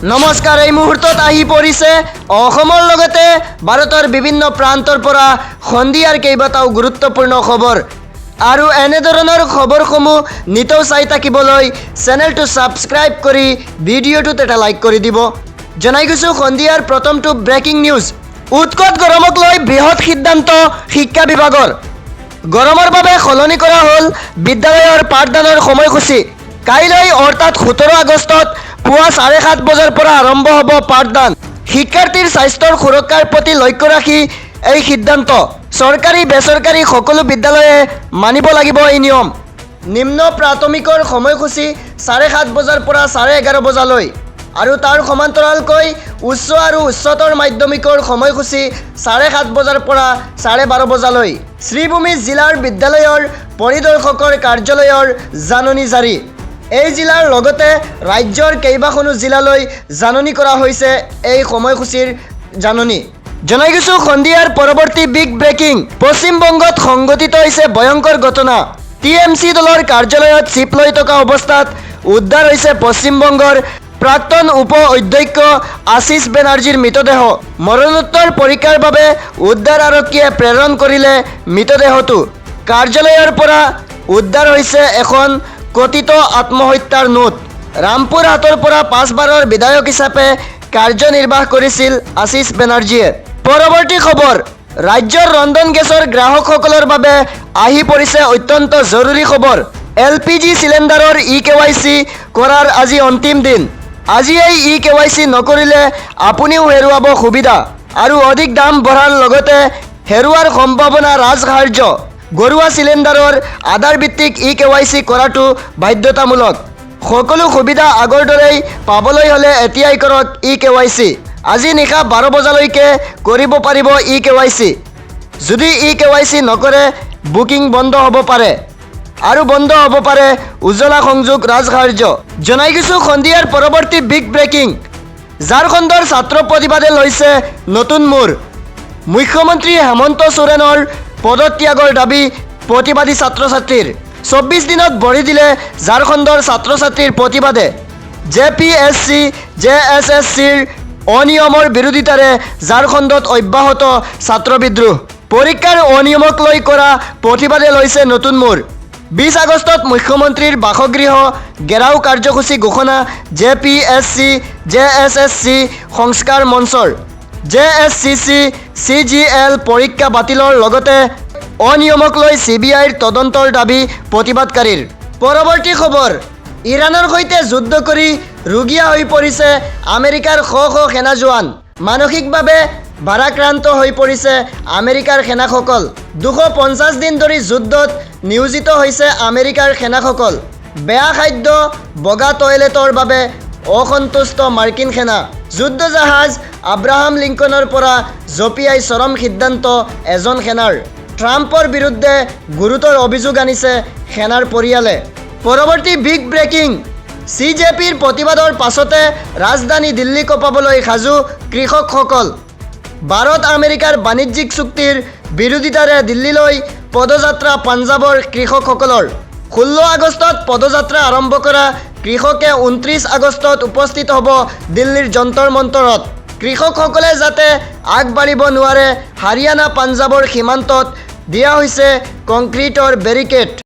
নমস্কাৰ। এই মুহূৰ্তত আহি পৰিছে অসমৰ লগতে ভাৰতৰ বিভিন্ন প্ৰান্তৰ পৰা সন্ধিয়াৰ কেইবাটাও গুৰুত্বপূৰ্ণ খবৰ আৰু এনেধৰণৰ খবৰসমূহ নিতৌ চাই থাকিবলৈ চেনেলটো ছাবস্ক্ৰাইব কৰি ভিডিঅ'টোত এটা লাইক কৰি দিব। জনাই গৈছোঁ সন্ধিয়াৰ প্ৰথমটো ব্ৰেকিং নিউজ। উৎকট গৰমক লৈ বৃহৎ সিদ্ধান্ত শিক্ষা বিভাগৰ। গৰমৰ বাবে সলনি কৰা হ'ল বিদ্যালয়ৰ পাঠদানৰ সময়সূচী। কাইলৈ অৰ্থাৎ 17 আগষ্টত পুৱা 7:30 বজাৰ পৰা আৰম্ভ হ'ব পাঠদান। শিক্ষাৰ্থীৰ স্বাস্থ্যৰ সুৰক্ষাৰ প্ৰতি লক্ষ্য ৰাখি এই সিদ্ধান্ত। চৰকাৰী বেচৰকাৰী সকলো বিদ্যালয়ে মানিব লাগিব এই নিয়ম। নিম্ন প্ৰাথমিকৰ সময়সূচী 7:30 বজাৰ পৰা 11:30 বজালৈ আৰু তাৰ সমান্তৰালকৈ উচ্চ আৰু উচ্চতৰ মাধ্যমিকৰ সময়সূচী 7:30 বজাৰ পৰা 12:30 বজালৈ। শ্ৰীভূমি জিলাৰ বিদ্যালয়ৰ পৰিদৰ্শকৰ কাৰ্যালয়ৰ জাননী জাৰি। এই জিলাৰ লগতে ৰাজ্যৰ কেইবাখনো জিলালৈ জাননী কৰা হৈছে এই সময়সূচীৰ জাননী। জনাই গৈছোঁ সন্ধিয়াৰ পৰৱৰ্তী বিগ ব্ৰেকিং। পশ্চিমবংগত সংঘটিত হৈছে ভয়ংকৰ ঘটনা। টিএমচি দলৰ কাৰ্যালয়ত চিপ লৈ থকা অৱস্থাত উদ্ধাৰ হৈছে পশ্চিমবংগৰ প্ৰাক্তন উপ অধ্যক্ষ আশিষ বেনাৰ্জীৰ মৃতদেহ। মৰণোত্তৰ পৰীক্ষাৰ বাবে উদ্ধাৰ আৰক্ষীয়ে প্ৰেৰণ কৰিলে মৃতদেহটো। কাৰ্যালয়ৰ পৰা উদ্ধাৰ হৈছে এখন কথিত আত্মহত্যাৰ নোট। ৰামপুৰ হাটৰ পৰা 5 বাৰৰ বিধায়ক হিচাপে কাৰ্যনিৰ্বাহ কৰিছিল আশিষ বেনাৰ্জীয়ে। পৰৱৰ্তী খবৰ, ৰাজ্যৰ ৰন্ধন গেছৰ গ্ৰাহকসকলৰ বাবে আহি পৰিছে অত্যন্ত জৰুৰী খবৰ। LPG চিলিণ্ডাৰৰ eKYC কৰাৰ আজি অন্তিম দিন। আজি এই eKYC নকৰিলে আপুনিও হেৰুৱাব সুবিধা আৰু অধিক দাম বঢ়াৰ লগতে হেৰুৱাৰ সম্ভাৱনা ৰাজসাহাৰ্য। ঘৰুৱা চিলিণ্ডাৰৰ আধাৰ ভিত্তিক eKYC কৰাটো বাধ্যতামূলক। সকলো সুবিধা আগৰ দৰেই পাবলৈ হ'লে এতিয়াই কৰক eKYC। আজি নিশা 12 বজালৈকে কৰিব পাৰিব eKYC। যদি eKYC নকৰে বুকিং বন্ধ হ'ব পাৰে আৰু বন্ধ হ'ব পাৰে উজ্জ্বলা সংযোগ ৰাজসাহাৰ্য। জনাই গৈছোঁ সন্ধিয়াৰ পৰৱৰ্তী বিগ ব্ৰেকিং। ঝাৰখণ্ডৰ ছাত্ৰ প্ৰতিবাদে লৈছে নতুন মূৰ। মুখ্যমন্ত্ৰী হেমন্ত সোৰেনৰ পদত্যাগৰ দাবী প্ৰতিবাদী ছাত্ৰ ছাত্ৰীৰ। 24 দিনত ভৰি দিলে ঝাৰখণ্ডৰ ছাত্ৰ ছাত্ৰীৰ প্ৰতিবাদে। JPSC JSSCৰ অনিয়মৰ বিৰোধিতাৰে ঝাৰখণ্ডত অব্যাহত ছাত্ৰ বিদ্ৰোহ। পৰীক্ষাৰ অনিয়মক লৈ কৰা প্ৰতিবাদে লৈছে নতুন মূৰ। 20 আগষ্টত মুখ্যমন্ত্ৰীৰ বাসগৃহ ঘেৰাও কাৰ্যসূচী ঘোষণা JPSC JSSC সংস্কাৰ মঞ্চৰ। JSCC CGL পৰীক্ষা বাতিলৰ লগতে অনিয়মক লৈ CBIৰ তদন্তৰ দাবী প্ৰতিবাদকাৰীৰ। পৰৱৰ্তী খবৰ, ইৰাণৰ সৈতে যুদ্ধ কৰি ৰুগীয়া হৈ পৰিছে আমেৰিকাৰ শ শ সেনা জোৱান। মানসিকভাৱে ভাৰাক্ৰান্ত হৈ পৰিছে আমেৰিকাৰ সেনাসকল। 250 দিন ধৰি যুদ্ধত নিয়োজিত হৈছে আমেৰিকাৰ সেনাসকল। বেয়া খাদ্য, বগা টয়লেটৰ বাবে অসন্তুষ্ট মাৰ্কিন সেনা। যুদ্ধ জাহাজ আব্ৰাহাম লিংকনৰ পৰা জঁপিয়াই চৰম সিদ্ধান্ত এজন সেনাৰ। ট্ৰাম্পৰ বিৰুদ্ধে গুৰুতৰ অভিযোগ আনিছে সেনাৰ পৰিয়ালে। পৰৱৰ্তী বিগ ব্ৰেকিং, CJPৰ প্ৰতিবাদৰ পাছতে ৰাজধানী দিল্লী কঁপাবলৈ সাজু কৃষকসকল। ভাৰত আমেৰিকাৰ বাণিজ্যিক চুক্তিৰ বিৰোধিতাৰে দিল্লীলৈ পদযাত্ৰা পাঞ্জাৱৰ কৃষকসকলৰ। 16 আগষ্টত পদযাত্ৰা আৰম্ভ কৰা কৃষকে 29 আগষ্টত উপস্থিত হ'ব দিল্লীৰ যন্তৰ মন্তৰত। কৃষকসকলে যাতে আগবাঢ়িব নোৱাৰে হাৰিয়ানা পাঞ্জাৱৰ সীমান্তত দিয়া হৈছে কংক্ৰিটৰ বেৰিকেড।